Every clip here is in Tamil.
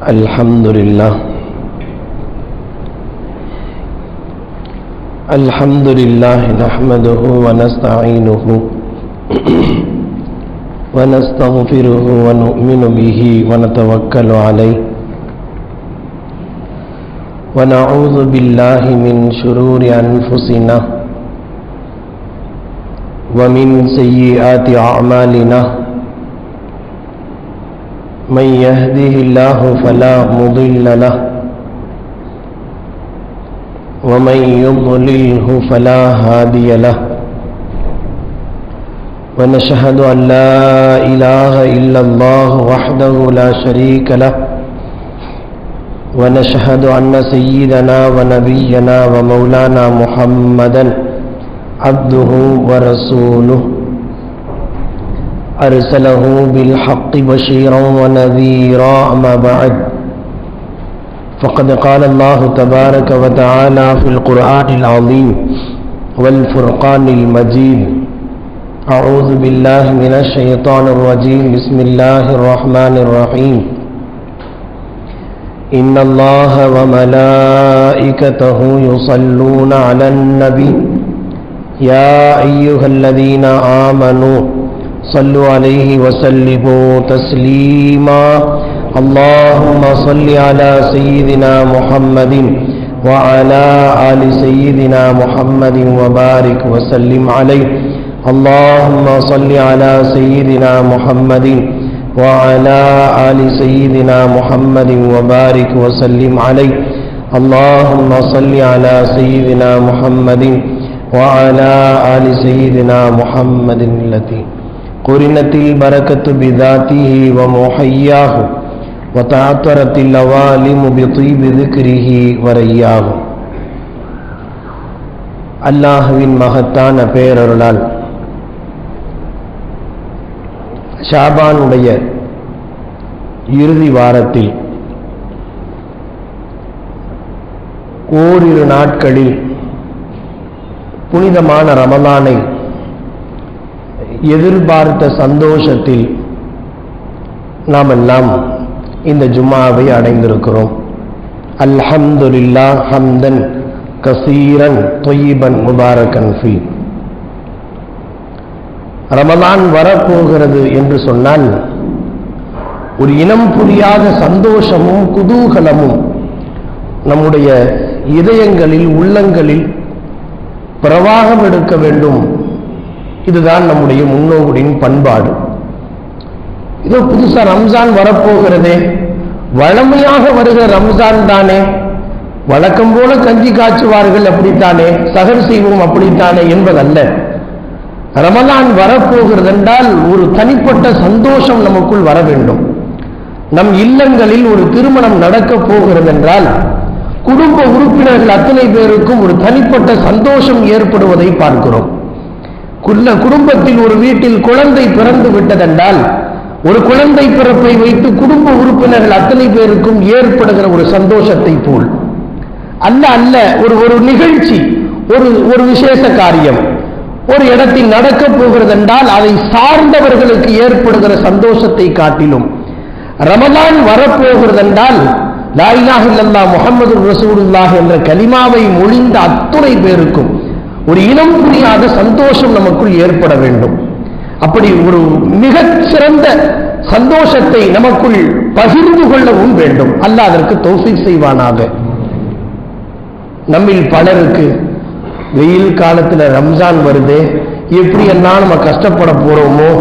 Alhamdulillah nahmaduhu wa nasta'inuhu wa nastaghfiruhu wa nu'minu bihi wa natawakkalu alayhi wa na'udzu billahi min shururi anfusina wa min sayyiati a'malina. من يهده الله فلا مضل له ومن يضلله فلا هادي له ونشهد أن لا إله إلا الله وحده لا شريك له ونشهد أن سيدنا ونبينا ومولانا محمدا عبده ورسوله أرسله بالحق بشيرا ونذيرا. أما بعد فقد قال الله تبارك وتعالى في القرآن العظيم والفرقان المجيد: أعوذ بالله من الشيطان الرجيم. بسم الله الرحمن الرحيم. إن الله وملائكته يصلون على النبي يا أيها الذين آمنوا صلوا عليه وسلموا تسليما. اللهم صل على سيدنا محمد وعلى آل سيدنا محمد وبارك وسلم عليه. اللهم صل على سيدنا محمد وعلى آل سيدنا محمد وبارك وسلم عليه. اللهم صل على سيدنا محمد وعلى آل سيدنا محمد التي قرنت البركة بذاته ومحياه وتعطرت اللوالم بطيب ذكره ورياه. அல்லாஹ்வின் மகத்தான பேரருளால் ஷாபானுடைய இறுதி வாரத்தில் ஓரிரு நாட்களில் புனிதமான ரமலானை எதிர்பார்த்த சந்தோஷத்தில் நாம் எல்லாம் இந்த ஜும்ஆவை அடைந்திருக்கிறோம். அல்ஹம்துலில்லாஹ் ஹம்தன் கஸீரன் தொய்யிபன் முபாரக்கன் ஃபீ. ரமலான் வரப்போகிறது என்று சொன்னால் ஒரு இனம் புரியாத சந்தோஷமும் குதூகலமும் நம்முடைய இதயங்களில் உள்ளங்களில் பிரவாகம் எடுக்க வேண்டும். இதுதான் நம்முடைய முன்னோர்களின் பண்பாடு. இதோ புதுசா ரம்ஜான் வரப்போகிறதே, வழமையாக வருகிற ரம்ஜான் தானே, வழக்கம் போல கஞ்சி காய்ச்சுவார்கள் அப்படித்தானே, சகர் செய்வோம் அப்படித்தானே என்பதல்ல. ரமலான் வரப்போகிறது என்றால் ஒரு தனிப்பட்ட சந்தோஷம் நமக்குள் வர வேண்டும். நம் இல்லங்களில் ஒரு திருமணம் நடக்க போகிறது என்றால் குடும்ப உறுப்பினர்கள் அத்தனை பேருக்கும் ஒரு தனிப்பட்ட சந்தோஷம் ஏற்படுவதை பார்க்கிறோம். குடும்பத்தில் ஒரு வீட்டில் குழந்தை பிறந்து விட்டதென்றால் ஒரு குழந்தை பிறப்பை வைத்து குடும்ப உறுப்பினர்கள் அத்தனை பேருக்கும் ஏற்படுகிற ஒரு சந்தோஷத்தை போல் அல்ல ஒரு நிகழ்ச்சி, ஒரு விசேஷ காரியம் ஒரு இடத்தில் நடக்க போகிறது என்றால் அதை சார்ந்தவர்களுக்கு ஏற்படுகிற சந்தோஷத்தை காட்டிலும் ரமலான் வரப்போகிறது என்றால் லா இலாஹ இல்லல்லாஹ் முஹம்மது ரசூலுல்லாஹ் என்ற கலிமாவை மொழிந்த அத்துணை பேருக்கும் ஒரு இனம் புரியாத சந்தோஷம் நமக்குள் ஏற்பட வேண்டும். அப்படி ஒரு மிகச் சிறந்த சந்தோஷத்தை நமக்குள் பகிர்ந்து கொள்ளவும் வேண்டும். அல்லாஹ் அதற்கு தௌஃபீக் செய்வானாக. நம்மில் பலருக்கு வெயில் காலத்தில் ரம்ஜான் வருதே, எப்படி எல்லாம் நம்ம கஷ்டப்பட போறோமோ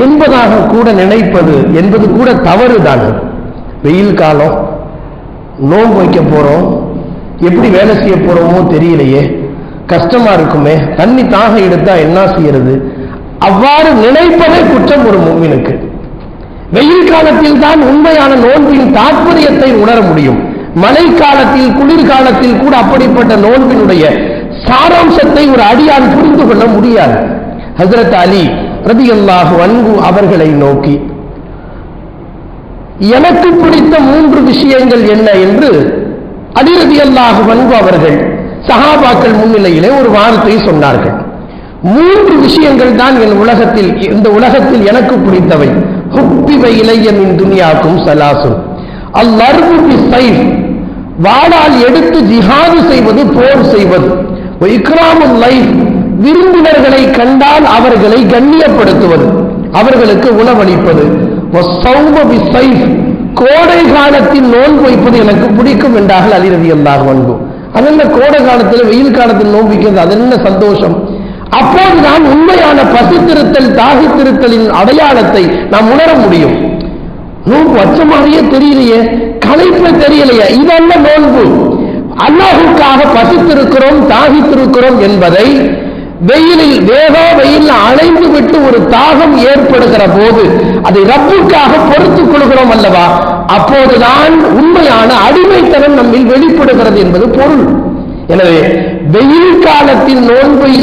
என்பதாக கூட நினைப்பது என்பது கூட தவறுதான். வெயில் காலம், நோன்பு வைக்க போறோம், எப்படி வேலை செய்ய போறோமோ தெரியலையே, கஷ்டமா இருக்குமே, தண்ணி தாக எடுத்தா என்ன செய்யறது, அவ்வாறு நினைப்பதே குற்றம் ஒரு முஃமினுக்கு. வெயில் காலத்தில் தான் உண்மையான நோன்பின் தாற்பயத்தை உணர முடியும். மழை காலத்தில் குளிர்காலத்தில் கூட அப்படிப்பட்ட நோன்பினுடைய சாராம்சத்தை ஒரு அடியான் புரிந்து கொள்ள முடியாது. ஹஜ்ரத் அலி ரலியல்லாஹு அன்ஹு அவர்களை நோக்கி எனக்கு பிடித்த 3 விஷயங்கள் என்ன என்று அலி ரலியல்லாஹு அன்ஹு அவர்கள் சஹாபாக்கள் முன்னிலையிலே ஒரு வார்த்தை சொன்னார்கள். 3 விஷயங்கள் தான் இந்த உலகத்தில் எனக்கு பிடித்தவை. ஹுப்பிப இலைய மின் துனியாக்கும் சலாசுன். அல்-லர்பு பிஸ்-ஸைஃப், வாளால் எடுத்து ஜிஹாது செய்வது, போர் செய்வது. இக்ராமுல் லைஃப், விருந்தினர்களை கண்டால் அவர்களை கண்ணியப்படுத்துவது, அவர்களுக்கு உணவளிப்பது. வஸ்ஸௌம பிஸ்-ஸைஃப், கோடை காலத்தில் நோன்பு வைப்பது எனக்கு பிடிக்கும் என்றார்கள் அலி ரலியல்லாஹு அன்ஹு. அதென்ன கோடை காலத்தில் வெயில் காலத்தில் நோன்பு வைக்கிறது, அது என்ன சந்தோஷம்? அப்போதுதான் உண்மையான பசித்திருத்தல் தாகித்திருத்தலின் அடையாளத்தை நாம் உணர முடியும். நோன்பு வச்ச மாதிரியே தெரியலையே, களைப்பு தெரியலையே, இதல்ல நோன்பு. அல்லாஹுக்காக பசித்திருக்கிறோம் தாகித்திருக்கிறோம் என்பதை வெயிலில் வெயில் அணைந்து விட்டு ஒரு தாகம் ஏற்படுகிற போது அதை ரப்புக்காக பொறுத்துக் கொள்கிறோம் அல்லவா, அப்போதுதான் உண்மையான அடிமைத்தனம் நம்மில் வெளிப்படுகிறது என்பது பொருள். எனவே வெயில் காலத்தில் நோன்பை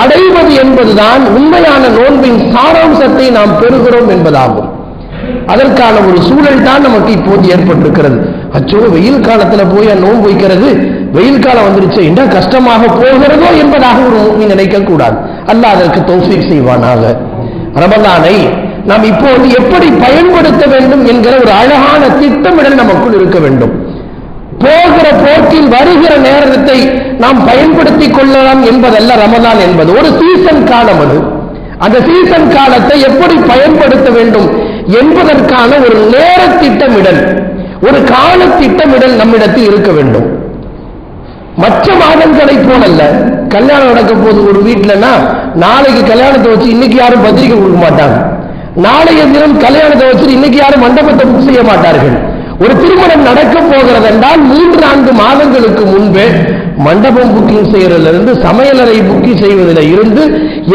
அடைவது என்பதுதான் உண்மையான நோன்பின் சாராம்சத்தை நாம் பெறுகிறோம் என்பதாகும். அதற்கான ஒரு சூழல் தான் நமக்கு இப்போது ஏற்பட்டிருக்கிறது. அச்சோ, வெயில் காலத்துல போய் நோன்பு வைக்கிறது, வெயில் காலம் வந்துருச்சு என்ன கஷ்டமாக போகிறதோ என்பதாக ஒரு முஃமின் நினைக்க கூடாது. அல்லாஹ் அதற்கு தௌஃபீக் செய்வானாக. ரமலானை நாம் இப்போது எப்படி பயன்படுத்த வேண்டும் என்கிற ஒரு அழகான திட்டமிடல் நமக்குள் இருக்க வேண்டும். போகிற போக்கில் வருகிற நேரத்தை நாம் பயன்படுத்திக் கொள்ளலாம் என்பதல்ல ரமலான் என்பது. ஒரு சீசன் காலம் அது. அந்த சீசன் காலத்தை எப்படி பயன்படுத்த வேண்டும் என்பதற்கான ஒரு நேர திட்டமிடல், ஒரு கால திட்டமிடல் நம்மிடத்தில் இருக்க வேண்டும். மற்ற மாதங்களை போலல்ல. கல்யாணம் நடக்க போது ஒரு வீட்டுலன்னா நாளைக்கு கல்யாணத்தை வச்சு இன்னைக்கு யாரும் பத்திரிகை கொடுக்க மாட்டாங்க. நாளைய தினம் கல்யாணத்தை வச்சு இன்னைக்கு யாரும் மண்டபத்தை புக் செய்ய மாட்டார்கள். ஒரு திருமணம் நடக்க போகிறது என்றால் 3-4 மாதங்களுக்கு முன்பே மண்டபம் புக்கிங் செய்யறதிலிருந்து சமையலறை புக்கிங் செய்வதில் இருந்து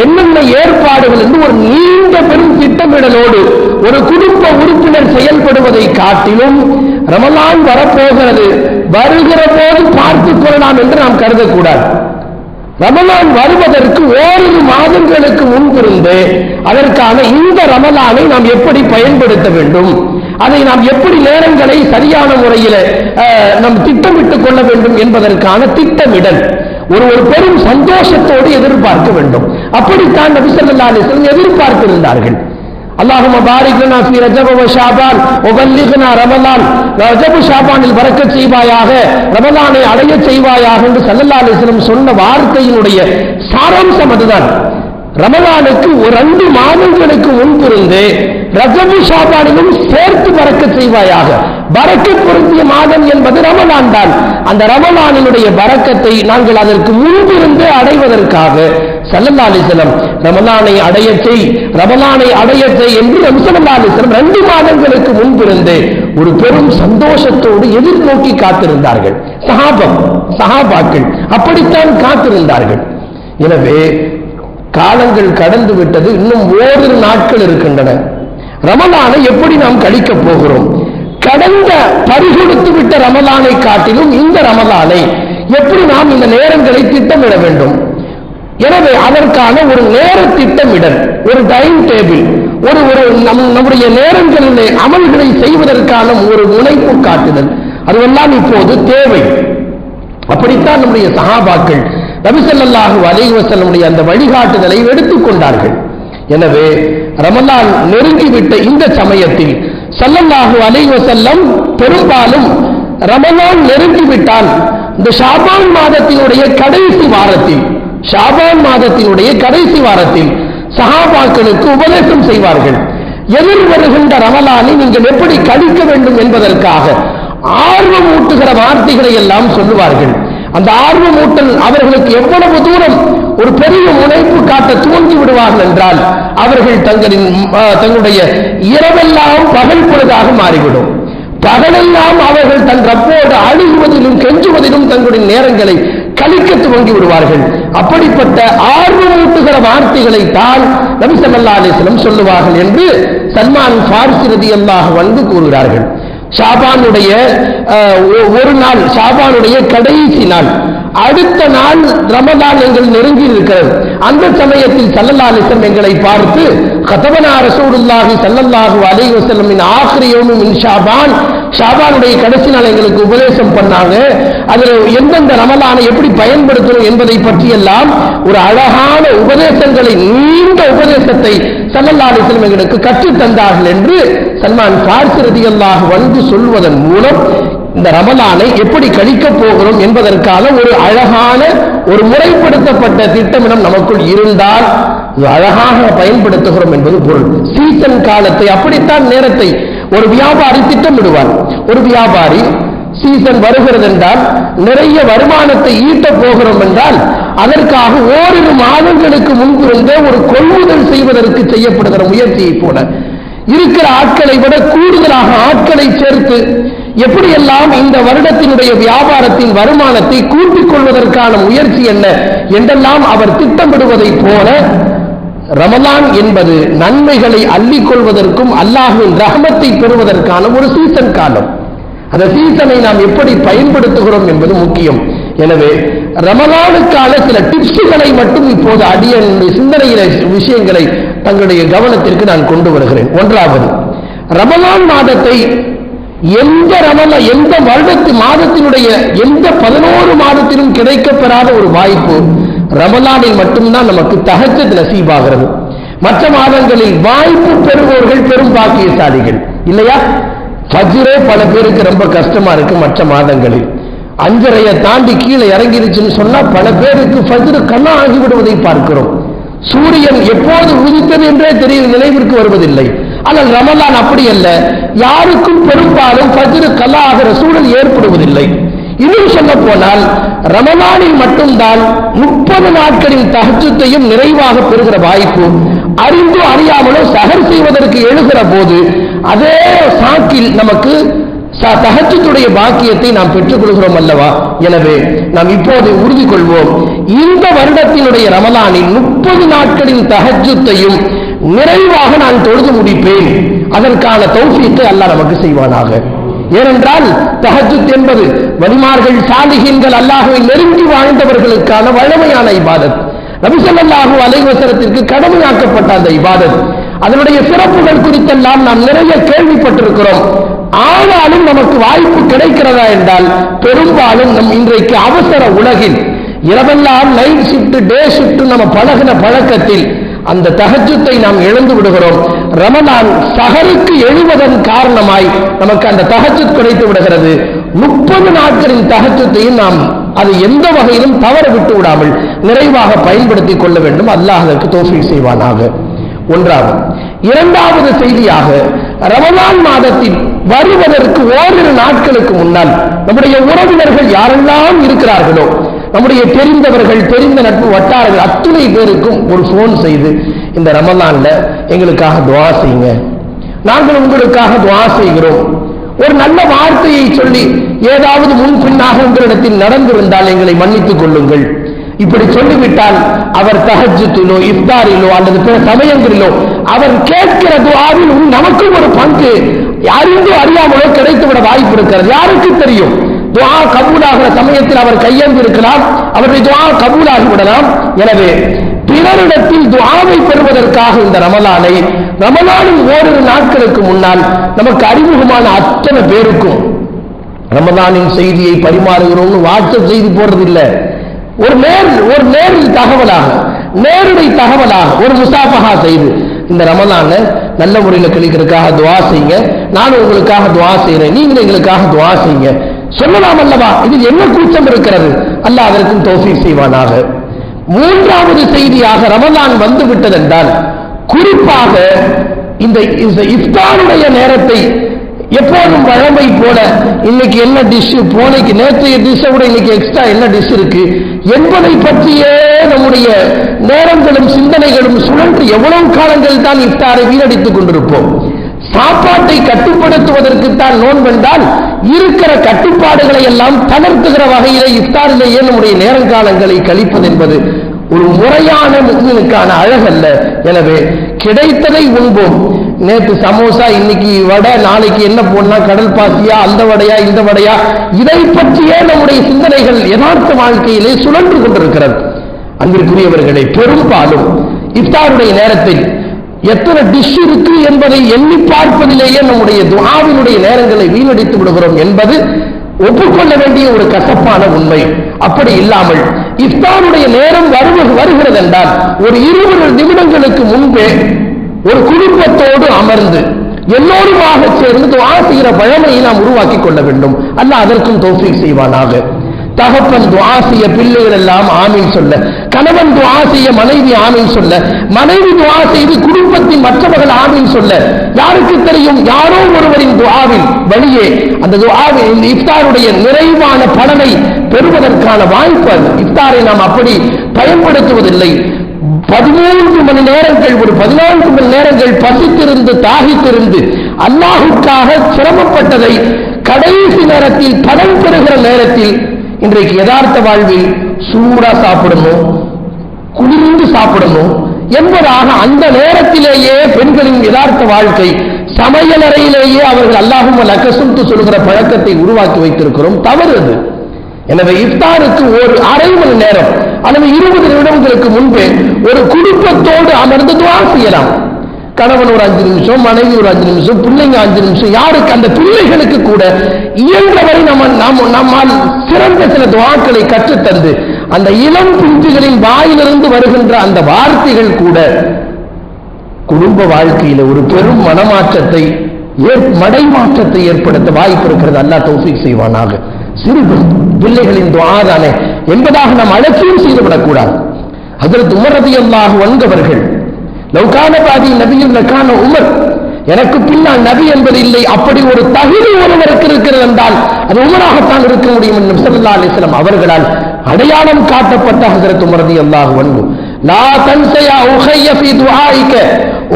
என்னென்ன ஏற்பாடுகள் என்று ஒரு நீண்ட பெரும் திட்டமிடலோடு ஒரு குடும்ப உறுப்பினர் செயல்படுவதை காட்டிலும் ரமலான் வரப்போகிறது, வருகிற போது பார்த்துக் கொள்ளலாம் என்று நாம் கருதக்கூடாது. ரமலான் வருவதற்கு ஓரிரு மாதங்களுக்கு முன்பிருந்து அதற்கான இந்த ரமலானை நாம் எப்படி பயன்படுத்த வேண்டும், அதை நாம் எப்படி நேரங்களை சரியான முறையில் நாம் திட்டமிட்டுக் கொள்ள வேண்டும் என்பதற்கான திட்டமிடல் ஒரு பெரும் சந்தோஷத்தோடு எதிர்பார்க்க வேண்டும். அப்படித்தான் நபி ஸல்லல்லாஹு அலைஹி வஸல்லம் எதிர்பார்த்திருந்தார்கள். அல்லாஹும்ம பாரிக் லனா ஃபீ ரஜப வ ஷஅபான் வ பல்லிக்னா ரமலான், ரஜப் ஷஅபானில் பரக்கத் செய்வாயாக, ரமலானை அடைய செய்வாயாக என்று ஸல்லல்லாஹு அலைஹி வஸல்லம் சொன்ன வார்த்தையினுடைய சாராம்சம் அதுதான். ரமலானுக்கு ஒரு 2 மாதங்களுக்கு முன்பிருந்து ரஜபு ஷாபானிலும் சேர்த்து பரக்கத் செய்வாயாக. பரக்கத் பொருந்திய மாதம் என்பது ரமலான் தான். அந்த ரமலானினுடைய பரக்கத்தை நாங்கள் அதற்கு முன்பிருந்து அடைவதற்காக ஸல்லல்லாஹு அலைஹி வஸல்லம் ரமலானை அடைய செய் என்று நபி ஸல்லல்லாஹு அலைஹி வஸல்லம் 2 மாதங்களுக்கு முன்பிருந்து ஒரு பெரும் சந்தோஷத்தோடு எதிர்நோக்கி காத்திருந்தார்கள். சஹாபாக்கள் அப்படித்தான் காத்திருந்தார்கள். எனவே காலங்கள் கடந்து விட்டது, இன்னும் ஓரிரு நாட்கள் இருக்கின்றன. ரமலானை எப்படி நாம் கழிக்க போகிறோம்? கடந்த பறிகொடுத்து விட்ட ரமலானை காட்டிலும் இந்த ரமலானை எப்படி நாம் இந்த நேரங்களை திட்டமிட வேண்டும்? எனவே அதற்கான ஒரு நேர திட்டமிடல், ஒரு டைம் டேபிள், நம்முடைய நேரங்களிலே அமல்களை செய்வதற்கான ஒரு முனைப்பு காட்டுதல், அதுவெல்லாம் இப்போது தேவை. அப்படித்தான் நம்முடைய சஹாபாக்கள் நபி ஸல்லல்லாஹு அலைஹி வஸல்லம் அந்த வழிகாட்டுதலை எடுத்துக்கொண்டார்கள். எனவே ரமலான் நெருங்கிவிட்ட இந்த சமயத்தில் ஸல்லல்லாஹு அலைஹி வஸல்லம் பெரும்பாலும் ரமலான் நெருங்கிவிட்டால் இந்த ஷாபான் மாதத்தினுடைய கடைசி வாரத்தில் சஹாபாக்களுக்கு உபதேசம் செய்வார்கள். எதிர்வருகின்ற ரமலானை நீங்கள் எப்படி கழிக்க வேண்டும் என்பதற்காக ஆர்வமூட்டுகிற வார்த்தைகளை எல்லாம் சொல்லுவார்கள். அந்த ஆர்வமூட்டல் அவர்களுக்கு எவ்வளவு தூரம் ஒரு பெரிய முனைப்பு காட்ட தூண்டி விடுவார்கள் என்றால் அவர்கள் தங்களுடைய இரவெல்லாம் பகல் பொழுதாக மாறிவிடும். பகலெல்லாம் அவர்கள் தன் ரப்போடு அழுகுவதிலும் கெஞ்சுவதிலும் தங்களுடைய நேரங்களை கழிக்க துவங்கி விடுவார்கள். அப்படிப்பட்ட ஆர்வமூட்டுகிற வார்த்தைகளை தான் நபி ஸல்லல்லாஹு அலைஹி வஸல்லம் சொல்லுவார்கள் என்று சல்மான் ஃபாரிஸி ரலியல்லாஹு அன்ஹு கூறுகிறார்கள். ஷாபானுடைய ஒரு நாள், ஷாபானுடைய கடைசி நாள், அடுத்த நாள் ரமலான் எங்கள் நெருங்கி இருக்கிறது. அந்த சமயத்தில் ஸல்லல்லாஹு அலைஹி வஸல்லம் எங்களை பார்த்து கதபனா ரசூலுல்லாஹி ஸல்லல்லாஹு அலைஹி வஸல்லம் மின் ஆகிரி யௌமி மின் ஷாபான் ஷாபானுடைய கடைசி நாள் எங்களுக்கு உபதேசம் பண்ணாங்க. அதில் எந்தெந்த ரமலானை எப்படி பயன்படுத்தணும் என்பதை பற்றியெல்லாம் ஒரு அழகான உபதேசங்களை, நீண்ட உபதேசத்தை ஸல்லல்லாஹு அலைஹி வஸல்லம் எங்களுக்கு கற்றுத் தந்தார்கள் என்று சல்மான் ஃபாரிஸி ரலியல்லாஹு அன்ஹு சொல்வதன் மூலம் இந்த ரமலானை எப்படி கழிக்கப் போகிறோம் என்பதற்கான ஒரு அழகான, ஒரு முறைப்படுத்தப்பட்ட திட்டமிடம் நமக்குள் இருந்தால் அழகாக பயன்படுத்துகிறோம் என்பது பொருள். சீசன் காலத்தை, அப்படித்தான் நேரத்தை ஒரு வியாபாரி திட்டமிடுவார். ஒரு வியாபாரி சீசன் வருகிறது என்றால், நிறைய வருமானத்தை ஈட்டப் போகிறோம் என்றால், அதற்காக ஓரிரு மாதங்களுக்கு முன்பிருந்தே ஒரு கொள்முதல் செய்வதற்கு செய்யப்படுகிற முயற்சியை போல இருக்கிற ஆட்களை விட கூடுதலாக ஆட்களை சேர்த்து எப்படியெல்லாம் இந்த வருடத்தினுடைய வியாபாரத்தின் வருமானத்தை கூட்டிக் கொள்வதற்கான முயற்சி என்ன என்றெல்லாம் அவர் திட்டமிடுவதை போல, ரமலான் என்பது நன்மைகளை அள்ளிக் கொள்வதற்கும் அல்லாஹ்வின் ரஹ்மத்தை பெறுவதற்கான ஒரு சீசன் காலம். அந்த சீசனை நாம் எப்படி பயன்படுத்துகிறோம் என்பது முக்கியம். எனவே ரமலானுக்கான சில டிப்ஸுகளை மட்டும் இப்போது அடியனுடைய சிந்தனையில விஷயங்களை தங்களுடைய கவனத்திற்கு நான் கொண்டு வருகிறேன். ஒன்றாவது, ரமலான் மாதத்தை எந்த வருடத்து மாதத்தினுடைய எந்த 11 மாதத்திலும் கிடைக்கப்பெறாத ஒரு வாய்ப்பு ரமலானில் மட்டும்தான் நமக்கு தஹஜ்ஜுத் நசீபாகிறது. மற்ற மாதங்களில் வாய்ப்பு பெறுபவர்கள் பெரும் பாக்கியசாலிகள் இல்லையா? ஃபஜ்ரே பல பேருக்கு ரொம்ப கஷ்டமா இருக்கு. மற்ற மாதங்களில் 5:30 தாண்டி கீழே இறங்கிருச்சுன்னு சொன்னா பல பேருக்கு ஃபஜ்ர் கண்ணா ஆகிவிடுவதை பார்க்கிறோம். சூரியன் எப்போது உதித்தது என்றே தெரிய நினைவிற்கு வருவதில்லை. ஆனால் ரமலான் அப்படி அல்ல, யாருக்கும் பெரும்பாலும் ஃபஜ்ர் கல்லா ஆகிற சூழல் ஏற்படுவதில்லை. இன்னும் சொல்ல போனால் ரமலானில் மட்டும்தான் 30 நாட்களின் தஹஜ்ஜுத்தையும் நிறைவாக பெறுகிற வாய்ப்பு. அறிந்தோ அறியாமலோ சஹர் செய்வதற்கு எழுகிற போது அதே சாக்கில் நமக்கு தஹஜ்ஜுடைய பாக்கியத்தை நாம் பெற்றுக் கொள்கிறோம் அல்லவா? எனவே நாம் இப்போது உறுதி கொள்வோம், இந்த வருடத்தினுடைய ரமலானில் 30 நாட்களின் தஹஜ்ஜுத்தையும் நிறைவாக நான் தொழுது முடிப்பேன். அதற்கான தௌஃபீக்கை அல்லாஹ் நமக்கு செய்வானாக. ஏனென்றால் தஹஜ்ஜுத் என்பது வலிமார்கள், சாலிஹீன்கள், அல்லாஹ்வை நெருங்கி வாழ்ந்தவர்களுக்கான வழமையான இபாதத். நபி ஸல்லல்லாஹு அலைஹி வஸல்லத்திற்கு கடமையாக்கப்பட்ட அந்த இபாதத், அதனுடைய சிறப்புகள் குறித்தெல்லாம் நாம் நிறைய கேள்விப்பட்டிருக்கிறோம். ஆனாலும் நமக்கு வாய்ப்பு கிடைக்கிறதா என்றால் பெரும்பாலும் நம் இன்றைக்கு அவசர உலகில் இரவெல்லாம் நைட் ஷிஃப்ட், டே ஷிஃப்ட் நம்ம பழகின பழக்கத்தில் அந்த தஹஜ்ஜுத்தை நாம் இழந்து விடுகிறோம். ரமலான் சஹருக்கு எழுவதன் காரணமாய் நமக்கு அந்த தஹஜ்ஜுத் கிடைத்து விடுகிறது. 30 நாட்களின் தஹஜ்ஜுத்தையும் நாம் அது எந்த வகையிலும் தவற விட்டு விடாமல் நிறைவாக பயன்படுத்திக் கொள்ள வேண்டும். அல்லாஹ் அதற்கு தௌஃபீக் செய்வானாக. ஒன்றாவது. இரண்டாவது செய்தியாக, ரமலான் மாதத்தில் வருவதற்கு ஓரிரு நாட்களுக்கு முன்னால் நம்முடைய உறவினர்கள் யாரெல்லாம் இருக்கிறார்களோ, நம்முடைய தெரிந்தவர்கள், தெரிந்த நட்பு வட்டாரங்கள் அத்துணை பேருக்கும் ஒரு போன் செய்து, இந்த ரமலான்ல எங்களுக்காக துஆ செய்யுங்க, நாங்கள் உங்களுக்காக துஆ செய்கிறோம், ஒரு நல்ல வார்த்தையை சொல்லி ஏதாவது முன்பின்னாக உங்களிடத்தில் நடந்திருந்தால் எங்களை மன்னித்துக் கொள்ளுங்கள், இப்படி சொல்லிவிட்டால் அவர் தஹஜ்ஜுதிலோ இஃப்தாரிலோ அல்லது பிற சமயங்களிலோ அவர் கேட்கிற துஆவில் நமக்கும் ஒரு பங்கு அறிந்தோ அறியாமலோ கிடைத்துவிட வாய்ப்பு இருக்கிறது. யாருக்கு தெரியும்? துஆ கபூலாகிற சமயத்தில் அவர் கையேந்தி இருக்கலாம், அவருடைய துஆ கபூலாகி விடலாம். எனவே பிறரிடத்தில் துஆவை பெறுவதற்காக இந்த ரமலானின் ஓரிரு நாட்களுக்கு முன்னால் நமக்கு அறிமுகமான அத்தனை பேருக்கும் ரமலானின் செய்தியை பரிமாறுகிறோம்னு வாட்ஸ்அப் செய்தி போடுறதில்லை, ஒரு நேரில் தகவலாக, நேரடி தகவலாக ஒரு முசாஃபஹா செய்து, இந்த ரமலான நல்ல முறையில் கழிக்கிறதுக்காக துஆ செய்யுங்க, நானும் உங்களுக்காக துஆ செய்கிறேன், நீங்களும் எங்களுக்காக துஆ செய்யுங்க சொல்லலாம் அல்லவா? இது என்ன கூச்சம் இருக்கிறது? அல்லாஹ் அதற்கும் தௌஃபீக் செய்வானாக. மூன்றாவது செய்தியாக, ரமலான் வந்து விட்டதென்றால் குறிப்பாக இந்த இஃப்தாருடைய நேரத்தை எப்போதும் வழமை போல இன்னைக்கு என்ன டிஷ், போனைக்கு நேற்றைய டிஷ்ஷை விட இன்னைக்கு எக்ஸ்ட்ரா என்ன டிஷ் இருக்கு என்பதை பற்றியே நம்முடைய நேரங்களும் சிந்தனைகளும் சுழன்று எவ்வளவு காலங்கள் தான் இஃப்தாரை வீணடித்துக் கொண்டிருப்போம். சாப்பாட்டை கட்டுப்படுத்துவதற்குத்தான் நோன்பென்றால் இருக்கிற கட்டுப்பாடுகளை எல்லாம் தளர்த்துகிற வகையிலே இஃப்தாரிலேயே நம்முடைய நேரங்காலங்களை கழிப்பது என்பது ஒரு முறையான முஸ்லிமுக்கான அழகல்ல. எனவே கிடைத்ததை உண்போம். நேற்று சமோசா, இன்னைக்கு வடை, நாளைக்கு என்ன போனா கடல் பாசியா, அந்த வடையா இந்த வடையா, இதை பற்றியே நம்முடைய சிந்தனைகள் யதார்த்த வாழ்க்கையிலே சுழன்று கொண்டிருக்கிறது. அன்பிற்குரியவர்களை, பெரும்பாலும் இஃப்தாருடைய நேரத்தில் எத்தனை டிஷ் இருக்கு என்பதை எண்ணி பார்ப்பதிலேயே நம்முடைய துஆவினுடைய நேரங்களை வீணடித்து விடுகிறோம் என்பது ஒப்புக்கொள்ள வேண்டிய ஒரு கசப்பான உண்மை. அப்படி இல்லாமல் இஃப்தாருடைய நேரம் வருகிறது என்றால் ஒரு 20 நிமிடங்களுக்கு முன்பே ஒரு குடும்பத்தோடு அமர்ந்து எல்லோருமாக சேர்ந்து துஆ செய்கிற பழமையை நாம் உருவாக்கி கொள்ள வேண்டும். அல்லாஹ் அதற்கும் தௌஃபீக் செய்வானாக. தகப்பன் துஆ செய்ய பிள்ளைகள் எல்லாம் ஆமீன் சொல்ல, கணவன் துஆ செய்ய மனைவி ஆமீன் சொல்ல, மனைவி துஆ செய்து குடும்பத்தின் மற்றவர்கள் ஆமீன் சொல்ல. யாருக்கு தெரியும், யாரோ ஒருவரின் துஆவின் வழியே அந்த துஆவின் இந்த இஃப்தாருடைய நிறைவான பலனை பெறுவதற்கான வாய்ப்பு. இஃப்தாரை நாம் அப்படி பயன்படுத்துவதில்லை. 13 மணி நேரங்கள், ஒரு 14 மணி நேரங்கள் பசித்திருந்து தாகித்திருந்து அல்லாஹுக்காக சிரமப்பட்டதை கடைசி நேரத்தில் பலன் பெறுகிற நேரத்தில் இன்றைக்கு யதார்த்த வாழ்வில் சூடா சாப்பிடணும், குளிர்ந்து சாப்பிடணும் என்பதாக அந்த நேரத்திலேயே பெண்களின் யதார்த்த வாழ்க்கை சமையலறையிலேயே அவர்கள் அல்லாஹும்ம லக்கசும்து சொல்கிற பழக்கத்தை உருவாக்கி வைத்திருக்கிறோம். தவறு அது. எனவே இஃப்தாருக்கு ஒரு அரை மணி நேரம் அல்லது 20 நிமிடங்களுக்கு முன்பே ஒரு குடும்பத்தோடு அமர்ந்து துஆ செய்யலாம். கணவன் ஒரு 5 நிமிஷம், மனைவி ஒரு 5 நிமிஷம், பிள்ளைங்க 5 நிமிஷம். யாருக்கு அந்த பிள்ளைகளுக்கு கூட இயன்றவரை நம்மால் சிறந்த சில துஆக்களை கற்றுத்தந்து அந்த இளம் பிஞ்சுகளின் வாயிலிருந்து வருகின்ற அந்த வார்த்தைகள் கூட குடும்ப வாழ்க்கையில ஒரு பெரும் மனமாற்றத்தை மடைமாற்றத்தை ஏற்படுத்த வாய்ப்பு இருக்கிறது. அல்லாஹ் தௌஃபீக் செய்வானாக. சிறு பிள்ளைகளின் துஆ தானே என்பதாக நாம் அலட்சியம் செய்துவிடக்கூடாது. ஹஜ்ரத் உமர் ரலியல்லாஹு அன்ஹு அவர்கள் லவ்கான பாதி நபியின் லக்கான உமர், எனக்கு பின்னால் நபி என்பது இல்லை, அப்படி ஒரு தகுதி ஒருவருக்கு இருக்கிறது என்றால் அது உமராகத்தான் இருக்க முடியும் என்று ஸல்லல்லாஹு அலைஹி வஸல்லம் அவர்களால் அடையாளம் காட்டப்பட்ட ஹஜ்ரத் உமர் ரலியல்லாஹு அன்ஹு. லா தன்ஸயா உஹய்ய ஃபீ துஆஇக,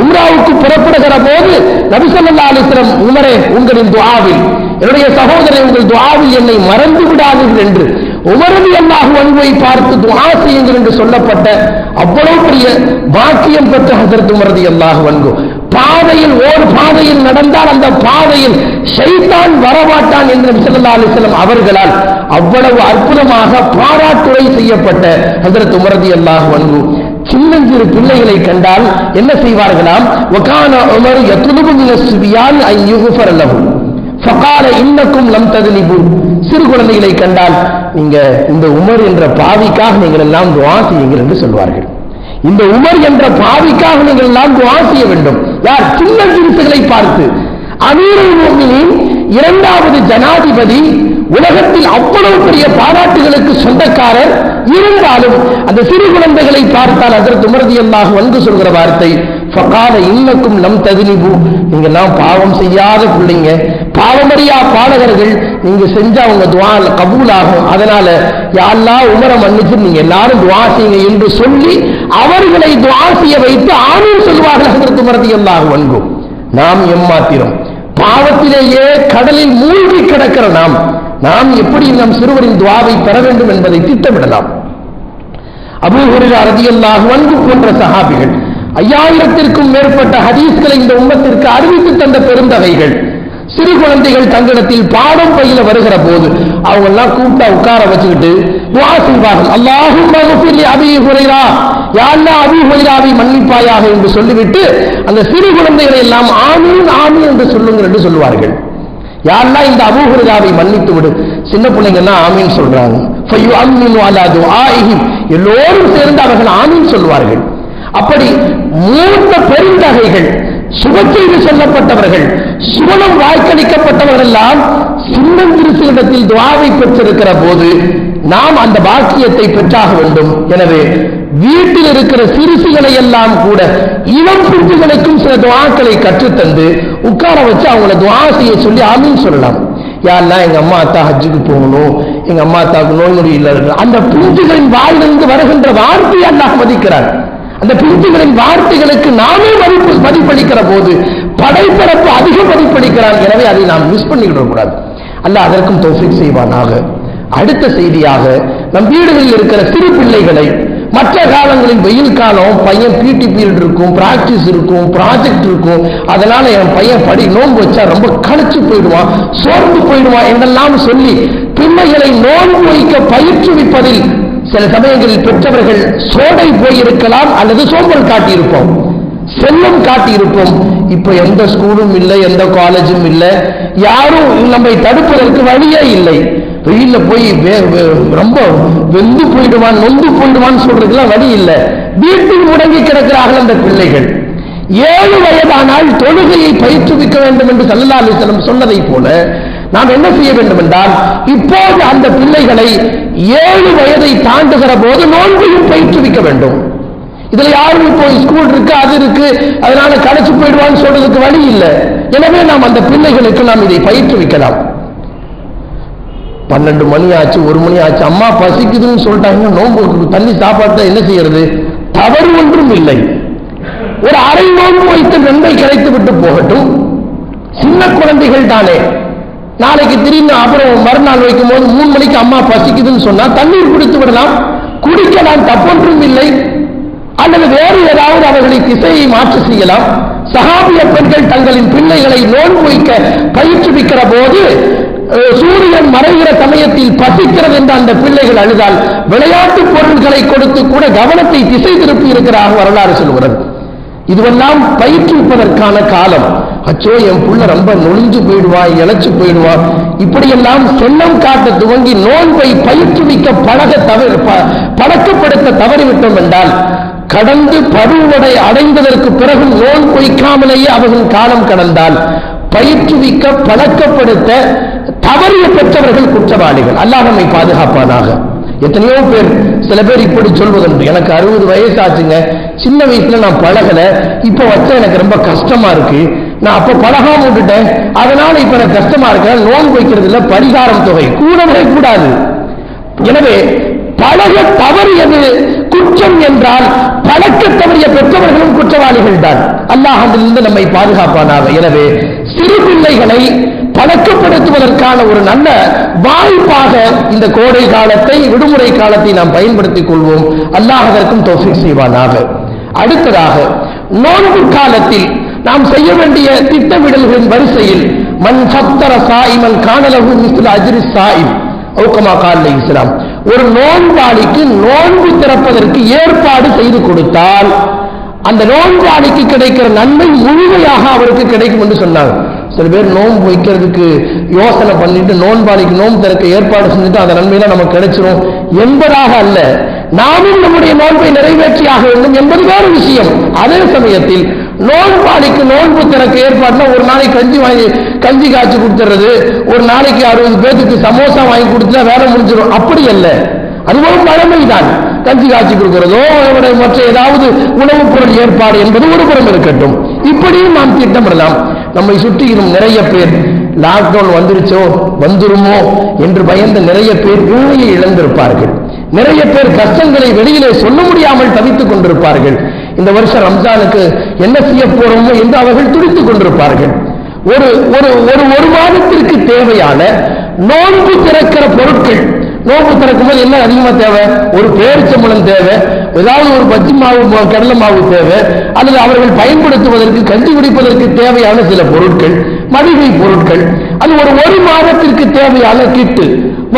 உம்ராவுக்கு புறப்படுகிற போது நபி ஸல்லல்லாஹு அலைஹி வஸல்லம், உமரே உங்களின் துஆவில், என்னுடைய சகோதரரை உங்கள் துஆவில் என்னை மறந்து விடாதீர்கள் என்று உமர் ரலியல்லாஹு அன்ஹுவை பார்த்து துஆ செய்யுங்கள் என்று சொல்லப்பட்ட அவ்வளவு பெரிய பாக்கியம் பெற்ற ஹஜ்ரத் உமர் ரலியல்லாஹு அன்ஹு. பாதையில் ஓர் பாதையில் நடந்தால் அந்த பாதையில் ஷைத்தான் வரமாட்டான் என்று நபி ஸல்லல்லாஹு அலைஹி வஸல்லம் அவர்களால் அவ்வளவு அற்புதமாக பாராட்டுரை செய்யப்பட்ட ஹஜ்ரத் உமர் ரலியல்லாஹு அன்ஹு சின்னஞ்சிறு பிள்ளைகளை கண்டால் என்ன செய்வார்களாம்? வகான உமர் யத்லுபு மினஸ் சுபியான் அன் யுஃபர லஹு ஃபகால இன்னக்கும் லம் தத்லிபு. சிறு குழந்தைகளை கண்டால், நீங்க இந்த உமர் என்ற பாவிக்காக நீங்கள் எல்லாம் துஆ செய்யுங்கள் என்று சொல்வார்கள். இந்த உமர் என்ற பாவிக்காக நீங்கள் எல்லாம் துஆ செய்ய வேண்டும். யார்? சின்ன சிறுசுகளை பார்த்து. அமீருல் முஃமினீன், இரண்டாவது ஜனாதிபதி, உலகத்தில் அவ்வளவு பெரிய பாராட்டுகளுக்கு சொந்தக்காரர் இருந்தாலும் அந்த சிறு குழந்தைகளை பார்த்தால் ஹஜ்ரத் உமர் ரலியல்லாஹு அன்ஹு சொல்கிற வார்த்தை ஃபகால இன்னக்கும் லம் தத்லிபு, நீங்க எல்லாம் பாவம் செய்யாத பிள்ளைங்க, பாவமறியா பாலகர்கள், நீங்க செஞ்சா உங்க துஆ கபூல் ஆகும். அதனால யா அல்லாஹ் உமரை மன்னிச்சு நீங்க எல்லாரும் துஆ செய்யுங்க என்று சொல்லி அவர்களை துஆ செய்ய வைத்து ஆமீன் சொல்வார்கள் ஹஜ்ரத் உமர் ரலியல்லாஹு அன்ஹு. நாம் எம்மாத்திரம் பாவத்திலேயே கடலில் மூழ்கி கிடக்கிற நாம் எப்படி நம் சிறுவரின் துஆவை பெற வேண்டும் என்பதை திட்டமிடலாம். அபூ ஹுரைரா ரலியல்லாஹு அன்ஹு போன்ற சஹாபிகள் 5000க்கும் மேற்பட்ட ஹதீஸ்களை இந்த உம்மத்திற்கு அறிவித்து தந்த பெருந்தகைகள். சிறு குழந்தைகள் தங்களிடத்தில் பாடம் பயில வருகிற போது அவங்க எல்லாம் கூப்பிட்டா உட்கார வச்சுக்கிட்டு துஆ செய்வார்கள். அல்லாஹும்ம ஃபிர் லி அபீ ஹுரைரா, யா அல்லாஹ் அபூ ஹுரைராவை மன்னிப்பாயாக என்று சொல்லிவிட்டு அந்த சிறு குழந்தைகளை எல்லாம் ஆமீன் ஆமீன் என்று சொல்லுங்கள் என்று சொல்லுவார்கள். யா அல்லாஹ் இந்த அபூ ஹுரைராவை மன்னித்து விடு. சின்ன பிள்ளைங்க எல்லாம் ஆமீன் சொல்றாங்க. ஃபயுஅம்மினு அலா துஆஇஹிம், எல்லோரும் சேர்ந்து அவர்கள் ஆமீன் சொல்வார்கள். அப்படி மூத்த பெருந்தகைகள், சுபச்செய்தி சொல்லப்பட்டவர்கள், சுவனம் வாய்க்களிக்கப்பட்டவர்கள் எல்லாம் சின்னஞ்சிறுசிடத்தில் துஆவை பெற்றிருக்கிற போது நாம் அந்த பாக்கியத்தை பெற்றாக வேண்டும். எனவே வீட்டில் இருக்கிற சிறுசுகளை எல்லாம் கூட இளம் பிஞ்சுகளுக்கும் சில துஆக்களை கற்றுத்தந்து உட்கார வச்சு அவங்கள துஆ செய்ய சொல்லி ஆமீன் சொல்லலாம். யாரெல்லாம் எங்க அம்மா அத்தா ஹஜ்ஜுக்கு போகணும், எங்க அம்மா அத்தாவுக்கு நோய் நொடி இல்லை, அந்த பிஞ்சுகளின் வாயிலிருந்து வருகின்ற வார்த்தையை அல்லாஹ் மதிக்கிறார். அந்த பிஞ்சுகளின் வார்த்தைகளுக்கு நாமே மதிப்பளிக்கிற போது படைப்பரப்பு அதிக மதிப்பளிக்கிறார். எனவே அதை நாம் மிஸ் பண்ணிவிட கூடாது. அல்லாஹ் அதற்கும் தௌஃபீக் செய்வானாக. அடுத்த செய்தியாக, நம் வீடுகளில் இருக்கிற சிறு பிள்ளைகளை, மற்ற காலங்களில் வெயில் காலம் பையன் பிடி பீரியட் இருக்கும், பிராக்டிஸ் இருக்கும், ப்ராஜெக்ட் இருக்கும், அதனால என் பையன் நோன்பு வச்சா ரொம்ப களைச்சு போயிடுவான், சோர்ந்து போயிடுவான் என்றெல்லாம் சொல்லி பிள்ளைகளை நோன்பு வைக்க பயிற்றுவிப்பதில் சில சமயங்களில் பெற்றவர்கள் சோடை போயிருக்கலாம் அல்லது சோம்பல் காட்டியிருப்போம். செல்லம் காட்டி இருப்போம். இப்ப எந்த ஸ்கூலும் இல்லை, எந்த காலேஜும் இல்லை, யாரும் நம்மை தடுப்பதற்கு வழியே இல்லை. வெயில போய் ரொம்ப வெந்து போயிடுவான், நொந்து போயிடுவான்னு சொல்றதுக்கெல்லாம் வழி இல்லை. வீட்டில் முடங்கி கிடக்கிறார்கள் அந்த பிள்ளைகள். 7 வயதானால் தொழுகையை பயிற்றுவிக்க வேண்டும் என்று ஸல்லல்லாஹு அலைஹி வஸல்லம் சொன்னதை போல நாம் என்ன செய்ய வேண்டும் என்றால், இப்போது அந்த பிள்ளைகளை 7 வயதை தாண்டுகிற போது நோன்பையும் பயிற்றுவிக்க வேண்டும். இதுல யாரும் இப்போ ஸ்கூல் இருக்கு, அது இருக்கு, அதனால கடைச்சு போயிடுவான்னு சொல்றதுக்கு வழி இல்லை. எனவே நாம் அந்த பிள்ளைகளுக்கு நாம் இதை பயிற்றுவிக்கலாம். 12 மணி ஆச்சு, 1 மணி ஆச்சு, அம்மா பசிக்குதுன்னு சொல்லிட்டாங்க, நோன்பு தண்ணி சாப்பாடு என்ன செய்யறது? தவறு ஒன்றும் இல்லை. ஒரு அரை நோன்பு வைத்து நன்மை கிடைத்து விட்டு போகட்டும். சின்ன குழந்தைகள் தானே, நாளைக்கு திடீர்னு அப்புறம் மறுநாள் வைக்கும் போது 3 மணிக்கு அம்மா பசிக்குதுன்னு சொன்னா தண்ணீர் குடித்து விடலாம், குடிக்கலாம், தப்பொன்றும் இல்லை. அல்லது வேறு ஏதாவது அவர்களை திசையை மாற்ற செய்யலாம். சஹாபிய பெண்கள் தங்களின் பிள்ளைகளை நோன்பு வைக்க பயிற்றுவிக்கிற போது சூரியன் மறைகிற சமயத்தில் பசிக்கிறது என்று அந்த பிள்ளைகள் அழுதால் விளையாட்டு பொருட்களை கொடுத்து கூட கவனத்தை திசை திருப்பி இருக்கிறார் வரலாறு சொல்கிறது. இதுவெல்லாம் பயிற்றுவிப்பதற்கான காலம். அச்சோ என் புள்ள ரொம்ப நொழிஞ்சு போயிடுவா, இழைச்சு போயிடுவா, இப்படியெல்லாம் செல்லம் காட்ட துவங்கி நோன்பை பயிற்றுவிக்க பழக்கப்படுத்த தவறிவிட்டோம் என்றால் கடந்து பருவடை அடைந்ததற்கு பிறகு நோன் பொய்க்காமலேயே அவர்கள் காலம் கடந்தால் பயிற்றுவிக்க பழக்கப்படுத்த தவறிய பெற்றவர்கள் குற்றவாளிகள். அல்லாஹ் நம்மை பாதுகாப்பானாக. எத்தனையோ பேர், சில பேர் இப்படி சொல்வதுண்டு, எனக்கு 60 வயசாச்சுங்க, சின்ன வயசுல நான் பழகல, இப்ப வச்சா எனக்கு ரொம்ப கஷ்டமா இருக்கு, நான் அப்ப பழகாம விட்டுட்டேன், அதனால இப்ப எனக்கு கஷ்டமா இருக்கு, நோன்பு வைக்கிறது இல்ல, பரிகாரம் தொகை கூடவே கூடாது. எனவே பழக தவறியது குற்றம் என்றால் பழக்க தவறிய பெற்றவர்களும் குற்றவாளிகள் தான். அல்லாஹ் அதிலிருந்து நம்மை பாதுகாப்பானாக. எனவே சிறு பிள்ளைகளை பழக்கப்படுத்துவதற்கான ஒரு நல்ல வாய்ப்பாக இந்த கோடை காலத்தை, விடுமுறை காலத்தை நாம் பயன்படுத்திக் கொள்வோம். அல்லாஹ் அதற்கும் தௌஃபீக் செய்வானாக. அடுத்ததாக நோன்பு காலத்தில் நாம் செய்ய வேண்டிய திட்டமிடல்களின் வரிசையில் மன் ஃபத்தர சாயிமன் கானலஹு மிஸ்ல அஜ்ரி சாயிம் ஓகமா கால் இஸ்லாம், ஒரு நோன்பாளிக்கு நோன்பு திறப்பதற்கு ஏற்பாடு செய்து கொடுத்தால் அந்த நோன்பாளிக்கு கிடைக்கிற நன்மை முழுமையாக அவருக்கு கிடைக்கும் என்று சொன்னாங்க. சில பேர் நோன்பு வைக்கிறதுக்கு யோசனை பண்ணிட்டு நோன்பாளிக்கு நோன்பு திறக்க ஏற்பாடு செஞ்சுட்டு அந்த நன்மையெல்லாம் நமக்கு கிடைச்சிரும் என்பதாக அல்ல, நாமும் நம்முடைய நோன்பை நிறைவேற்றியாக வேண்டும் என்பது வேறு விஷயம். அதே சமயத்தில் நோன்பாளிக்கு நோன்பு திறக்க ஏற்பாடுனா ஒரு நாளைக்கு கஞ்சி காய்ச்சி கொடுத்துறது, ஒரு நாளைக்கு 60 பேருக்கு சமோசா வாங்கி கொடுத்தா வேலை முடிஞ்சிடும், அப்படி அல்ல. அதுவும் பழமைதான். கஞ்சி காய்ச்சி கொடுக்கிறதோ மற்ற ஏதாவது உணவுப் பொருள் ஏற்பாடு என்பது ஒரு புறம் இருக்கட்டும். இப்படியும் நாம் திட்டமிடலாம். நம்மை சுற்றியும் நிறைய பேர் லாக்டவுன் வந்துருச்சோ வந்துருமோ என்று பயந்த நிறைய பேர் வேலையை இழந்திருப்பார்கள். நிறைய பேர் கஷ்டங்களை வெளியிலே சொல்ல முடியாமல் தவித்துக் கொண்டிருப்பார்கள். இந்த வருஷம் ரம்ஜானுக்கு என்ன செய்ய போறோமோ என்று அவர்கள் துடித்துக் கொண்டிருப்பார்கள். ஒரு மாதத்திற்கு தேவையான நோன்பு திறக்கிற பொருட்கள், நோன்பு திறக்கும் போது என்ன அதிகமா தேவை? ஒரு பேரிச்சம்பழம் தேவை, ஏதாவது ஒரு பஜ்ஜி மாவு, கடலை மாவு தேவை, அல்லது அவர்கள் பயன்படுத்துவதற்கு கஞ்சி குடிப்பதற்கு தேவையான சில பொருட்கள், மளிகை பொருட்கள், அது ஒரு மாதத்திற்கு தேவையான கிட்டு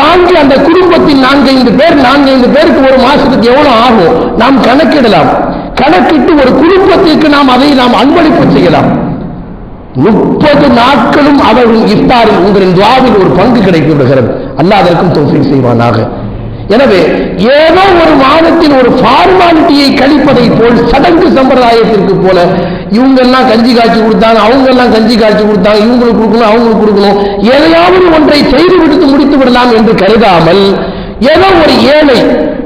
வாங்கி அந்த குடும்பத்தில் 4-5 பேருக்கு ஒரு மாசத்துக்கு எவ்வளவு ஆகும் நாம் கணக்கிடலாம். கணக்கிட்டு ஒரு குடும்பத்திற்கு அதை நாம் அன்பளிப்பு செய்யலாம். 30 நாட்களும் அவர்கள் இஃப்தாரில் உங்களின் துஆவில் ஒரு பங்கு கிடைத்து விடுகிறது. அல்லாஹ் அதற்கும் தௌஃபீக் செய்வானாக. எனவே ஏதோ ஒரு மாதத்தில் ஒரு ஃபார்மாலிட்டியை கழிப்பதை போல், சடங்கு சம்பிரதாயத்திற்கு போல இவங்கெல்லாம் கஞ்சி காய்ச்சி கொடுத்தாங்க, அவங்க எல்லாம் கஞ்சி காய்ச்சி கொடுத்தாங்க, இவங்களுக்கு கொடுக்கணும் அவங்களுக்கு கொடுக்கணும், எதையாவது ஒன்றை செய்து விடுத்து முடித்து விடலாம் என்று கருதாமல், ஏதோ ஒரு ஏழை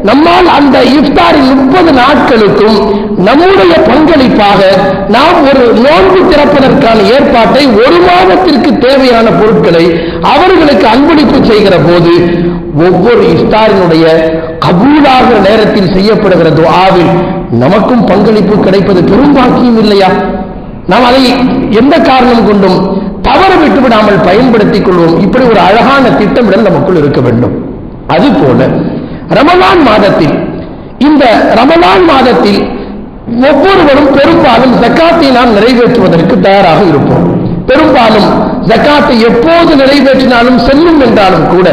நம்மால் அந்த இஃப்தாரின் 30 நாட்களுக்கும் நம்முடைய பங்களிப்பாக நாம் ஒரு நோன்பு திறப்பதற்கான ஏற்பாட்டை, ஒரு மாதத்திற்கு தேவையான பொருட்களை அவர்களுக்கு அன்பளிப்பு செய்கிற போது ஒவ்வொரு இஃப்தாரினுடைய கபூலாகிற நேரத்தில் செய்யப்படுகிற துஆவில் நமக்கும் பங்களிப்பு கிடைப்பது பெரும்பாக்கியம் இல்லையா? நாம் அதை எந்த காரணம் கொண்டும் தவறு விட்டு விடாமல் பயன்படுத்திக் கொள்வோம். இப்படி ஒரு அழகான திட்டமிடல் நமக்குள் இருக்க வேண்டும். அதுபோல ரமலான் மாதத்தில், இந்த ரமலான் மாதத்தில் ஒவ்வொருவரும் பெரும்பாலும் ஜக்காத்தை நாம் நிறைவேற்றுவதற்கு தயாராக இருப்போம். பெரும்பாலும் ஜக்காத்தை எப்போது நிறைவேற்றினாலும் செல்லும் என்றாலும் கூட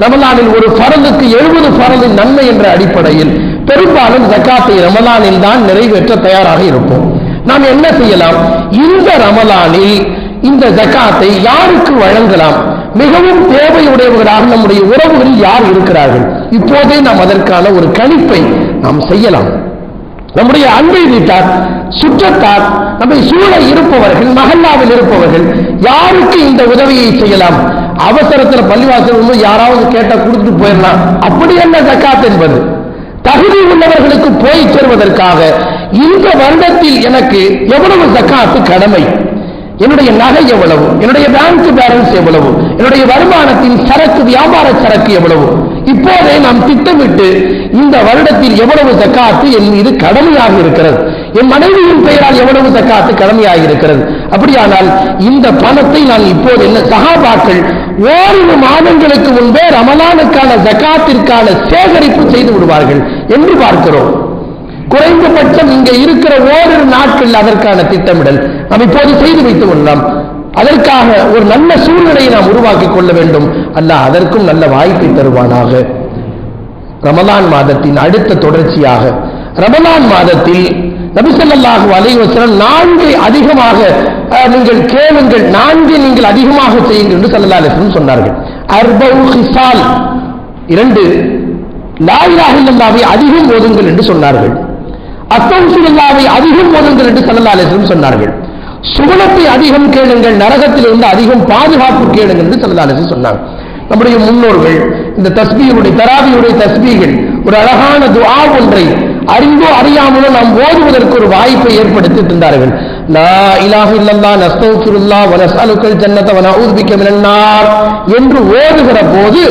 ரமலானில் ஒரு ஃபரலுக்கு 70 ஃபரலின் நன்மை என்ற அடிப்படையில் பெரும்பாலும் ஜக்காத்தை ரமலானில் தான் நிறைவேற்ற தயாராக இருப்போம். நாம் என்ன செய்யலாம்? இந்த ரமலானில் இந்த ஜகாத்தை யாருக்கு வழங்கலாம்? மிகவும் தேவையுடையவர்களாக நம்முடைய உறவுகளில் யார் இருக்கிறார்கள்? இப்போதே நாம் அதற்கான ஒரு கணிப்பை நாம் செய்யலாம். நம்முடைய அன்பை வீட்டார், சுற்றத்தார், நம்மை சூழ இருப்பவர்கள், மஹல்லாவில் இருப்பவர்கள் யாருக்கு இந்த உதவியை செய்யலாம்? அவசரத்தில் பள்ளிவாசல் யாராவது கேட்டா கொடுத்துட்டு போயிடலாம், அப்படி என்ன ஜகாத் என்பது? தகுதி உள்ளவர்களுக்கு போய் சேர்வதற்காக இந்த வருடத்தில் எனக்கு எவ்வளவு ஜகாத்து கடமை, என்னுடைய நகை எவ்வளவு, என்னுடைய பேங்க் பேலன்ஸ் எவ்வளவு, என்னுடைய வருமானத்தின் சரக்கு வியாபார சரக்கு எவ்வளவு, இப்போதே நாம் திட்டமிட்டு இந்த வருடத்தில் எவ்வளவு ஜகாத்து என் மீது கடமையாக இருக்கிறது, என் மனைவியின் பெயரால் எவ்வளவு ஜகாத்து கடமையாக இருக்கிறது. அப்படியானால் இந்த பணத்தை நான் இப்போது என்ன சஹாபாக்கள் ஓரிரு மாதங்களுக்கு முன்பே ரமலானுக்கான ஜகாத்திற்கான சேகரிப்பு செய்து விடுவார்கள் என்று பார்க்கிறோம். குறைந்தபட்சம் இங்க இருக்கிற ஓரிரு நாட்கள் அதற்கான திட்டமிடல் நாம் இப்போது செய்து வைத்துக் கொள்ளலாம். அதற்காக ஒரு நல்ல சூழ்நிலையை நாம் உருவாக்கிக் கொள்ள வேண்டும். அல்லாஹ் அதற்கும் நல்ல வாய்ப்பை தருவானாக. ரமலான் மாதத்தின் அடுத்த தொடர்ச்சியாக ரமலான் மாதத்தில் நபி ஸல்லல்லாஹு அலைஹி வஸல்லம் 4 அதிகமாக நீங்கள் கேளுங்கள், 4 நீங்கள் அதிகமாக செய்யுங்கள் என்று ஸல்லல்லாஹு அலைஹி வஸல்லம் சொன்னார்கள். அர்பஉ ஹிசால், 2 லா இலாஹ இல்லல்லாஹை அதிகம் ஓதுங்கள் என்று சொன்னார்கள். அஸ்தக்ஃபிருல்லாஹை அதிகம் ஓதுங்கள் என்று ஸல்லல்லாஹு அலைஹி வஸல்லம் சொன்னார்கள். சுவனத்தை அதிகம் கேளுங்கள், நரகத்திலிருந்து அதிகம் பாதுகாப்பு கேளுங்கள் என்று ஸல்லல்லாஹு அலைஹி வஸல்லம் சொன்னாங்க. நம்முடைய முன்னோர்கள் இந்த தஸ்பீஹுடைய தராவியுடைய தஸ்பீஹில் ஒரு அழகான துஆ ஒன்றை அறிந்தோ அறியாமலோ நாம் ஓதுவதற்கு ஒரு வாய்ப்பை ஏற்படுத்தி தந்தார்கள். லா இலாஹ இல்லல்லாஹ் நஸ்தக்ஃபிருல்லாஹ் வ நஸ்அலுக்கல் ஜன்னத வ நஊது பிக மினன் நார் என்று ஓதுகிற போது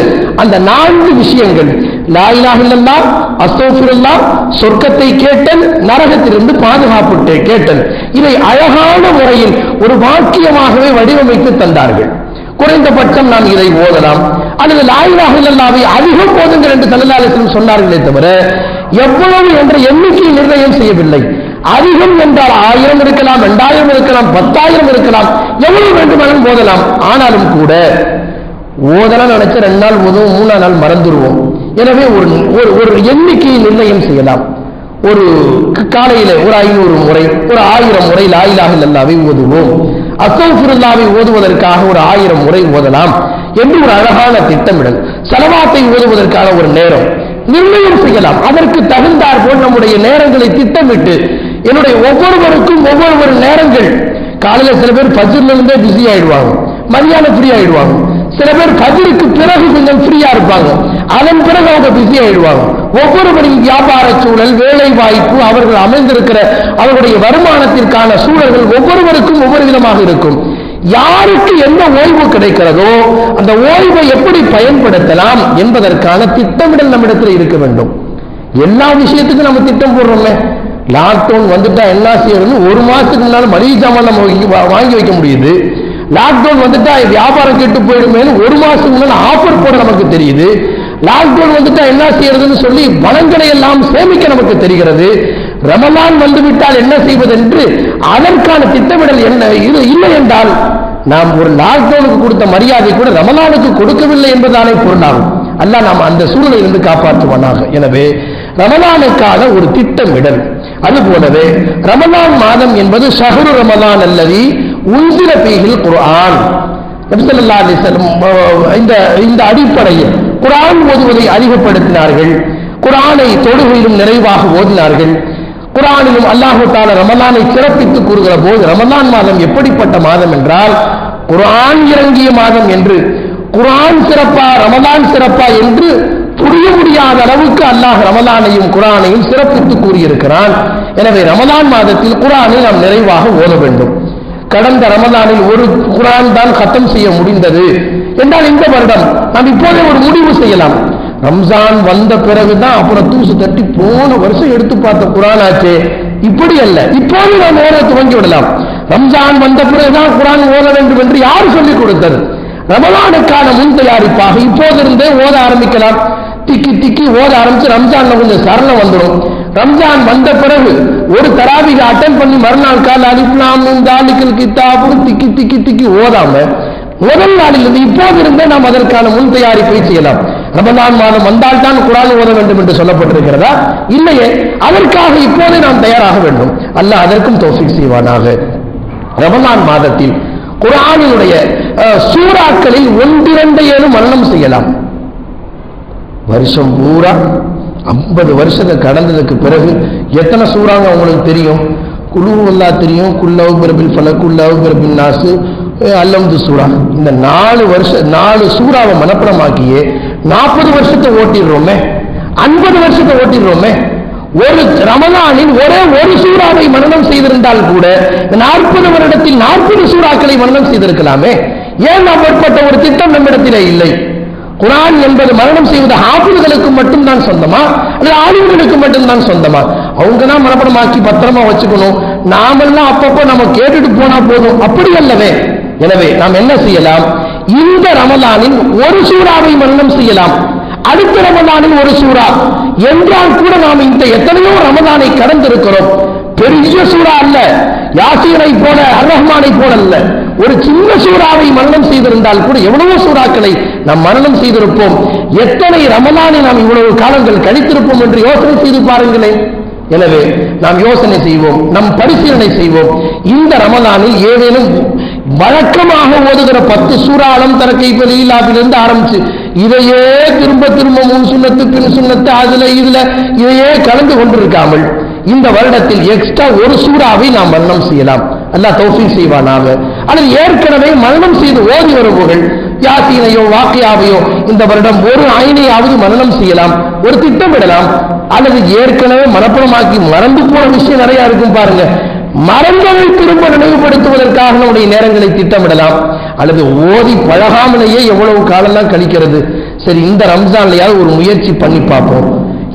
அந்த 4 விஷயங்கள், லா இலாஹ இல்லல்லாஹ், அஸ்தக்ஃபிருல்லாஹ், சொர்க்கத்தை கேட்டல், நரகத்திலிருந்து பாதுகாப்பு கேட்டல், இதை அழகான முறையில் ஒரு வாக்கியமாகவே வடிவமைத்து தந்தார்கள். குறைந்தபட்சம் நாம் இதை ஓதலாம், அல்லது லா இலாஹ இல்லல்லாஹை அதிகம் ஓதுங்கள் என்று ஸல்லல்லாஹு அலைஹி வஸல்லம் சொன்னார்களே தவிர எவ்வளவு என்ற எண்ணிக்கை நிர்ணயம் செய்யவில்லை. அதிகம் என்றால் 1000 இருக்கலாம், 2000 இருக்கலாம், 10,000 இருக்கலாம், எவ்வளவு வேண்டுமானாலும் ஓதலாம். ஆனாலும் கூட ஓதலாம் நினைச்ச 2 நாள் ஓதுவோம், 3 நாள் மறந்துடுவோம். எனவே ஒரு எண்ணிக்கையை நிர்ணயம் செய்யலாம். ஒரு காலையில ஒரு 500 முறை, ஒரு 1000 முறை லா இலாஹ இல்லல்லாஹை ஓதுவோம், அஸ்தக்ஃபிருல்லாஹை ஓதுவதற்காக ஒரு 1000 முறை ஓதலாம் என்று ஒரு அழகான திட்டமிடல். ஸலவாத்தை ஓதுவதற்கான ஒரு நேரம் நிர்ணயம் செய்யலாம். அதற்கு தகுந்தாற் போல் நம்முடைய நேரங்களை திட்டமிட்டு, என்னுடைய ஒவ்வொருவருக்கும் ஒவ்வொரு நேரங்கள், காலையில சில பேர் ஃபஜ்ர்ல இருந்தே பிஸி ஆயிடுவாங்க, மதியானம் ஃப்ரீ ஆயிடுவாங்க. சில பேர் ஃபஜ்ருக்கு பிறகு கொஞ்சம் ஃப்ரீயா இருப்பாங்க, அதன் பிறகு அவங்க பிஸி ஆயிடுவாங்க. ஒவ்வொருவரின் வியாபார சூழல், வேலை வாய்ப்பு, அவர்கள் அமைந்திருக்கிற அவர்களுடைய வருமானத்திற்கான சூழல்கள் ஒவ்வொருவருக்கும் ஒவ்வொரு விதமாக இருக்கும். யாருக்கு என்ன ஓய்வு கிடைக்கிறதோ அந்த ஓய்வை எப்படி பயன்படுத்தலாம் என்பதற்கான திட்டமிடல் நம்மிடத்தில் இருக்க வேண்டும். எல்லா விஷயத்துக்கும் நம்ம திட்டம் போடுறோமே. லாக்டவுன் வந்துட்டா என்ன செய்யணும்னு 1 மாசத்துக்கு முன்னால மளிகை சாமான் நம்ம வாங்கி வைக்க முடியுது. லாக்டவுன் வந்துட்டா வியாபாரம் கெட்டு போயிடுமே 1 மாசத்துக்கு முன்னால ஆஃபர் போட நமக்கு தெரியுது. லாக்டவுன் வந்துட்டா என்ன செய்யறதுன்னு சொல்லி பணங்களை எல்லாம் சேமிக்க நமக்கு தெரிகிறது. ரமலான் வந்துவிட்டால் என்ன செய்வது என்று அதற்கான திட்டமிடல் என்ன இல்லை என்றால் நாம் ஒரு லாக்டவுனுக்கு கொடுத்த மரியாதை கூட ரமலானுக்கு கொடுக்கவில்லை என்பதானே பொருளாகும். அல்லாஹ் நாம் அந்த சூழலிலிருந்து காப்பாற்றுவானாக. எனவே ரமலானுக்கான ஒரு திட்டமிடல். அதுபோலவே ரமலான் மாதம் என்பது ஷஹ்ரு ரமலான் அல்லதி உன்சில ஃபீஹில் குர்ஆன். நபி ஸல்லல்லாஹு அலைஹி வஸல்லம் இந்த அடிப்படையில் குர்ஆன் ஓதுவதை அதிகப்படுத்தினார்கள். குர்ஆனை தொழுகையிலும் நிறைவாக ஓதினார்கள். குர்ஆனிலும் அல்லாஹ் தஆலா ரமலானை சிறப்பித்து கூறுகிற போது ரமலான் மாதம் எப்படிப்பட்ட மாதம் என்றால் குர்ஆன் இறங்கிய மாதம் என்று, குர்ஆன் சிறப்பா ரமலான் சிறப்பா என்று புரிய முடியாத அளவுக்கு அல்லாஹ் ரமலானையும் குர்ஆனையும் சிறப்பித்து கூறியிருக்கிறான். எனவே ரமலான் மாதத்தில் குர்ஆனை நாம் நிறைவாக ஓத வேண்டும். கடந்த ரமலானில் ஒரு குர்ஆன் தான் கத்தம் செய்ய முடிந்தது என்றால் இந்த வருடம் நாம் இப்போதே ஒரு முடிவு செய்யலாம். ரம்ஜான் வந்த பிறகுதான் அப்புறம் தூசு தட்டி போன வருஷம் எடுத்து பார்த்த குர்ஆன் ஆச்சே, இப்படி அல்ல, இப்போது நாம் ஓத துவங்கி விடலாம். ரம்ஜான் வந்த பிறகுதான் குர்ஆன் ஓத வேண்டும் என்று யார் சொல்லிக் கொடுத்தது? ரமலானுக்கான முன் தயாரிப்பாக இப்போதிருந்தே ஓத ஆரம்பிக்கலாம். திக்கி ஓத ஆரம்பிச்சு ரம்ஜான்ல கொஞ்சம் சரணம் வந்துடும். ரம்ஜான் வந்த பிறகு ஒரு தராவிக அட்டன் பண்ணி மறுநாள் கால அலிஃப் லாம் மீம் தாலிகல் கிதாபு திக்கி ஓதாம முதல் நாளிலிருந்து இப்போது இருந்தே நாம் அதற்கான முன் தயாரிப்பை செய்யலாம். ரமலான் மாதம் வந்தால் தான் குர்ஆன் ஓத வேண்டும் என்று சொல்லப்பட்டிருக்கிறதா? இல்லையே. அதற்காக இப்போதே நாம் தயாராக வேண்டும். அல்லாஹ் அதற்கும் தௌஃபீக் செய்வானாக. ரமலான் மாதத்தில் குர்ஆனினுடைய சூறாக்களில் 1-2 மரணம் செய்யலாம். வருஷம் பூரா 50 வருஷத்தை கடந்ததுக்கு பிறகு எத்தனை சூறாங்க உங்களுக்கு தெரியும்? குலு அல்லாஹ் தெரியும், குல்லஹு பிரபில் ஃபலக், குல்லஹு பிரபின் நாஸ், அல்லம்து சூரா. இந்த 4 சூறாவை மனப்படமாக்கியே 40 வருஷத்தை ஓட்டிடுறோமே, 50 வருஷத்தை ஓட்டிடுறோமே. ஒரு ரமலானில் ஒரே ஒரு சூறாவை மனனம் செய்திருந்தால் கூட 40 வருடத்தில் 40 சூறாக்களை மனனம் செய்திருக்கலாமே. ஏன் அப்படிப்பட்ட ஒரு திட்டம் நம்மிடத்திலே இல்லை? குர்ஆன் என்பது மரணம் செய்வது ஹாஃபிஸ்களுக்கு மட்டும்தான் சொந்தமா அல்லது ஆலிம்களுக்கு மட்டும்தான் சொந்தமா? அவங்க தான் மனப்படமாக்கி பத்திரமா வச்சுக்கணும், நாமெல்லாம் அப்பப்போ நம்ம கேட்டுட்டு போனா போதும், அப்படி அல்லவே. எனவே நாம் என்ன செய்யலாம்? இந்த ரமலானில் ஒரு சூறாவை மரணம் செய்யலாம், அடுத்த ரமலானில் ஒரு சூறா என்றால் கூட நாம் இந்த எத்தனையோ ரமலானை கடந்திருக்கிறோம். பெரிய சூறா அல்ல, யாசீனை போல அர் ரஹ்மானை போல அல்ல, ஒரு சின்ன சூறாவை மரணம் செய்திருந்தால் கூட எவ்வளவோ சூறாக்களை நாம் மரணம் செய்திருப்போம். எத்தனை ரமலானை நாம் இவ்வளவு காலங்கள் கழித்திருப்போம் என்று யோசனை செய்து பாருங்களேன். எனவே நாம் யோசனை செய்வோம், நம் பரிசீலனை செய்வோம். இந்த ரமலானில் ஏதேனும் வழக்கமாக ஓதுகிற 10 சூரா அலம் தர கைஃப லீலாவிலிருந்து ஆரம்பிச்சு இதையே திரும்ப திரும்ப முன் சுன்னத்து பின் சுன்னத்து அதுல இதுல இதையே கலந்து கொண்டிருக்காமல் இந்த வருடத்தில் எக்ஸ்ட்ரா ஒரு சூறாவை நாம் மரணம் செய்யலாம். அல்லாஹ் தௌஃபீக் செய்வானாக. அல்லது ஏற்கனவே மரணம் செய்து ஓதி வருபவர்கள் யாசீனையோ வாக்கியாவையோ இந்த வருடம் ஒரு ஐனையாவது மரணம் செய்யலாம், ஒரு திட்டமிடலாம். அல்லது ஏற்கனவே மனப்படமாக்கி மறந்து போன விஷயம் நிறைய இருக்கும் பாருங்க, மறந்ததை திரும்ப நினைவுபடுத்துவதற்காக நம்முடைய நேரங்களை திட்டமிடலாம். அல்லது ஓதி பழகாமலேயே எவ்வளவு காலம்லாம் கழிக்கிறது. சரி, இந்த ரம்ஜான்லையாவது ஒரு முயற்சி பண்ணி பார்ப்போம்,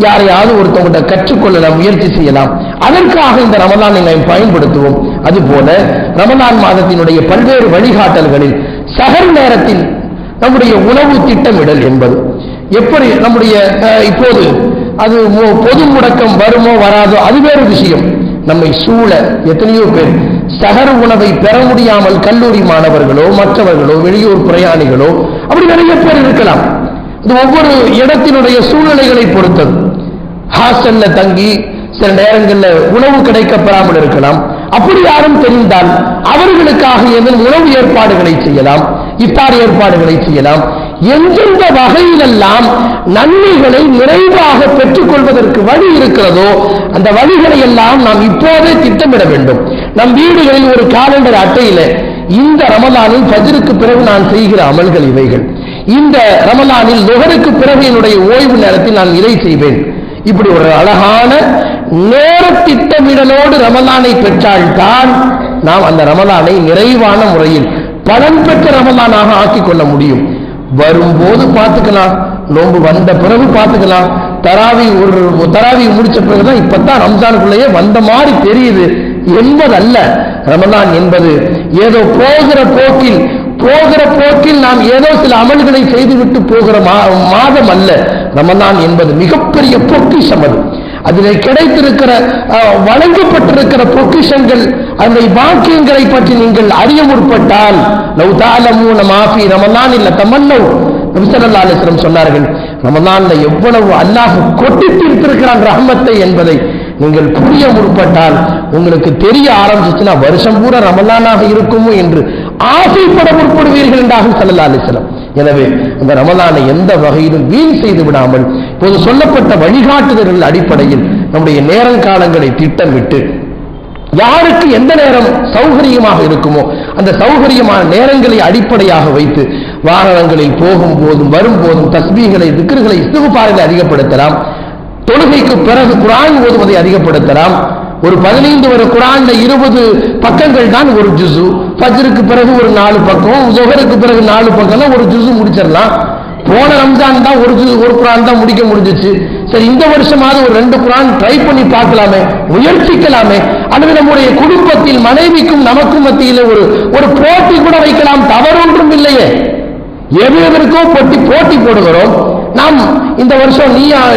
யாரையாவது ஒருத்தவங்கிட்ட கற்றுக்கொள்ளலாம், முயற்சி செய்யலாம். அதற்காக இந்த ரமலானை நாம் பயன்படுத்துவோம். அதுபோல ரமலான் மாதத்தினுடைய பல்வேறு வழிகாட்டல்களில் சஹர் நேரத்தில் நம்முடைய உணவு திட்டமிடல் என்பது எப்படி நம்முடைய இப்போது அது பொது முடக்கம் வருமோ வராதோ அது வேறு விஷயம். நம்மை சூழ எத்தனையோ பேர் சஹர் உணவை பெற முடியாமல் கல்லூரி மாணவர்களோ மற்றவர்களோ வெளியூர் பிரயாணிகளோ அப்படி நிறைய பேர் இருக்கலாம். இது ஒவ்வொரு இடத்தினுடைய சூழ்நிலைகளை பொறுத்தது. ஹாஸ்டல்ல தங்கி சில நேரங்களில் உணவு கிடைக்கப்பெறாமல் இருக்கலாம். அப்படி யாரும் தெரிந்தால் அவர்களுக்காக ஏதேனும் உணவு ஏற்பாடுகளை செய்யலாம், இஃப்தார் ஏற்பாடுகளை செய்யலாம். எந்தெந்த வகையிலெல்லாம் நன்மைகளை நிறைவாக பெற்றுக் கொள்வதற்கு வழி இருக்கிறதோ அந்த வழிகளை எல்லாம் நாம் இப்போதே திட்டமிட வேண்டும். நம் வீடுகளில் ஒரு காலண்டர் அட்டையில இந்த ரமலானில் ஃபஜ்ருக்கு பிறகு நான் செய்கிற அமல்கள் இவைகள், இந்த ரமலானில் லுஹருக்கு பிறகு என்னுடைய ஓய்வு நேரத்தில் நான் இதை செய்வேன். இப்படி ஒரு அழகான நேர திட்டமிடலோடு ரமலானை பெற்றால்தான் நாம் அந்த ரமலானை நிறைவான முறையில் பலன் பெற்ற ரமலானாக ஆக்கிக் கொள்ள முடியும். வரும்போது பார்த்துக்கலாம், நோன்பு வந்த பிறகு பார்த்துக்கலாம், தராவி முடிச்ச பிறகுதான் இப்பதான் ரம்ஜானுக்குள்ளேயே வந்த மாதிரி தெரியுது என்பதல்ல. ரமலான் என்பது ஏதோ போகிற போக்கில் நாம் ஏதோ சில அமல்களை செய்துவிட்டு போகிற மாதம் அல்ல. ரமலான் என்பது மிகப்பெரிய பொக்கிஷம். அதிலே கிடைத்திருக்கிற வழங்கப்பட்டிருக்கிற பொக்கிஷங்கள், அந்த பாக்கியங்களை பற்றி நீங்கள் அறிய முற்பட்டால் லவ் தஅலமூன மா ஃபீ ரமலான் இல்ல தமன்னவ், நபி ஸல்லல்லாஹு அலைஹி வஸல்லம் சொன்னார்கள், ரமலான்ல எவ்வளவு அல்லாஹ் கொட்டி தீர்த்திருக்கிறான் ரஹ்மத்தை என்பதை நீங்கள் புரிய முற்பட்டால் உங்களுக்கு தெரிய ஆரம்பிச்சுன்னா வருஷம் பூரா ரமலானாக இருக்குமோ என்று ஆசைப்பட முற்படுவீர்கள் என்றாகும் ஸல்லல்லாஹு அலைஹி வஸல்லம். எனவே அந்த ரமலானை எந்த வகையிலும் வீண் செய்து விடாமல் இப்போது சொல்லப்பட்ட வழிகாட்டுதல்கள் அடிப்படையில் நம்முடைய நேரங்காலங்களை திட்டமிட்டு யாருக்கு எந்த நேரம் சௌகரியமாக இருக்குமோ அந்த சௌகரியமான நேரங்களை அடிப்படையாக வைத்து வாகனங்களில் போகும்போதும் வரும்போதும் தஸ்பீகளை திக்ருகளை இஸ்திக்ஃபாரை அதிகப்படுத்தலாம். தொழுகைக்கு பிறகு குர்ஆன் ஓதுவதை அதிகப்படுத்தலாம். ஒரு 15 வரை குர்ஆன்ல 20 பக்கங்கள் தான் ஒரு ஜுஸு. ஃபஜ்ருக்கு பிறகு ஒரு 4 பக்கம், ஸுஹருக்கு பிறகு 4 பக்கம், ஒரு ஜுஸு முடிச்சிடலாம். போன ரம்ஜான் தான் ஒரு குர்ஆன் தான் முடிக்க முடிஞ்சிச்சு. சரி, இந்த வருஷமாவது ஒரு 2 குர்ஆன் ட்ரை பண்ணி பார்க்கலாமே, முயற்சிக்கலாமே. அல்லது நம்முடைய குடும்பத்தில் மனைவிக்கும் நமக்கும் மத்தியில் ஒரு போட்டி கூட வைக்கலாம், தவறொன்றும் இல்லையே. எதற்கோ போட்டி போடுகிறோம். நாம் இந்த வருஷம்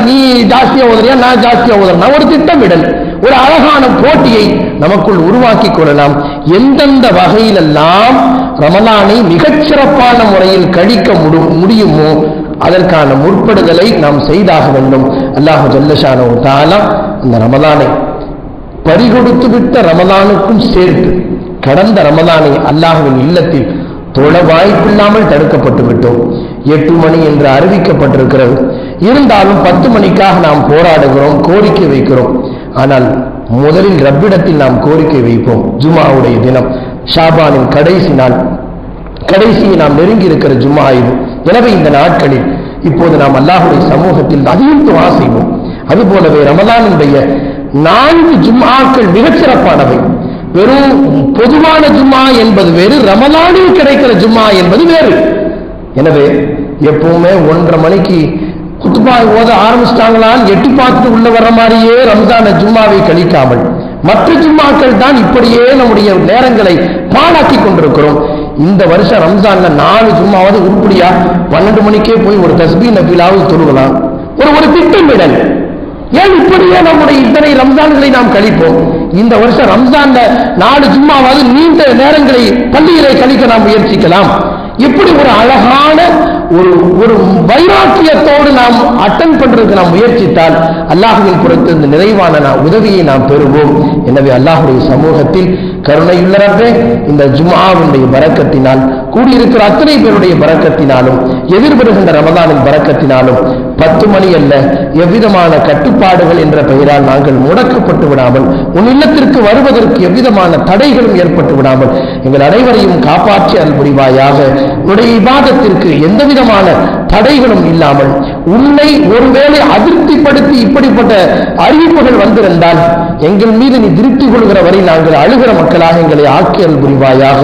நீ ஜாஸ்தியா ஓதுறியா, நான் ஜாஸ்தியா ஓதுறேன், ஒரு திட்டமிடல், ஒரு அழகான போட்டியை நமக்குள் உருவாக்கி கொள்ளலாம். எந்தெந்த வகையிலெல்லாம் ரமலானை மிகச்சிறப்பான முறையில் கழிக்க முடியுமோ அதற்கான முற்படுதலை நாம் செய்தாக வேண்டும். அல்லாஹ் ஜல்லஷானஹு தஆலா இந்த ரமலானை பறிகொடுத்து விட்ட ரமலானுக்கும் சேர்த்து கடந்த ரமலானை அல்லாஹ்வின் இல்லத்தில் தொழ வாய்ப்பில்லாமல் தடுக்கப்பட்டு விட்டோம். 8 மணி என்று அறிவிக்கப்பட்டிருக்கிறது. இருந்தாலும் 10 மணிக்காக நாம் போராடுகிறோம், கோரிக்கை வைக்கிறோம். ஆனால் முதலில் ரப்பிடத்தில் நாம் கோரிக்கை வைப்போம். ஜும்ஆவுடைய தினம், ஷாபானின் கடைசி நாள், கடைசியை நாம் நெருங்கி இருக்கிற ஜும்ஆ இது. எனவே இந்த நாட்களில் இப்போது நாம் அல்லாஹ்வுடைய சமூகத்தில் அதிகம் துஆ செய்வோம். அதுபோலவே ரமலானுடைய 4 ஜும்ஆக்கள் மிகச் சிறப்பானவை. வெறும் பொதுவான ஜும்ஆ என்பது வேறு, ரமலானில் கிடைக்கிற ஜும்ஆ என்பது வேறு. எனவே எப்பவுமே 1:30 மணிக்கு குத்பா ஓத ஆரம்பிச்சிட்டாங்களான்னு எட்டி பார்த்துட்டு உள்ள வர்ற மாதிரியே ரம்ஜான ஜும்மாவை கழிக்காமல் மற்ற ஜும்மாக்கள் தான் இப்படியே நம்முடைய நேரங்களை பாழாக்கி கொண்டிருக்கிறோம். இந்த வருஷம் ரம்ஜான்ல 4 ஜும்மாவது உருப்படியா 12 மணிக்கே போய் ஒரு தஸ்பீஹ் நஃபிலாவது தொழுகலாம். ஒரு திட்டமிடல். ஏன் இப்படியே நம்முடைய இத்தனை ரம்ஜான்களை நாம் கழிப்போம்? இந்த வருஷம் ரம்ஜான்ல 4 ஜும்மாவது நீண்ட நேரங்களை பள்ளியிலே கழிக்க நாம் முயற்சிக்கலாம். இப்படி ஒரு அழகான ஒரு வைராக்கியத்தோடு நாம் அட்டன் பண்றதுக்கு நாம் முயற்சித்தால் அல்லாஹ்வின் புறத்து இந்த நிறைவான உதவியை நாம் பெறுவோம். எனவே அல்லாஹ்வுடைய சமூகத்தில் கருணையுள்ள ரப்பே, இந்த ஜும்ஆவுடைய பரக்கத்தினால், கூடியிருக்கிற அத்தனை பேருடைய பரக்கத்தினாலும், எதிர்வருகின்ற ரமலானின் பரக்கத்தினாலும் 10 மணி அல்ல, எவ்விதமான கட்டுப்பாடுகள் என்ற பெயரால் நாங்கள் முடக்கப்பட்டு விடாமல், உன் இல்லத்திற்கு வருவதற்கு எவ்விதமான தடைகளும் ஏற்பட்டு விடாமல் எங்கள் அனைவரையும் காப்பாற்றி அருள் புரிவாயாக. உன்னுடைய இபாதத்திற்கு எந்தவிதமான தடைகளும் இல்லாமல், உன்னை ஒருவேளை அதிருப்திப்படுத்தி இப்படிப்பட்ட அறிவிப்புகள் வந்திருந்தால் எங்கள் மீது நீ திருப்தி கொள்கிற வரை நாங்கள் அழுகிற மக்களாக எங்களை ஆக்கி அருள் புரிவாயாக.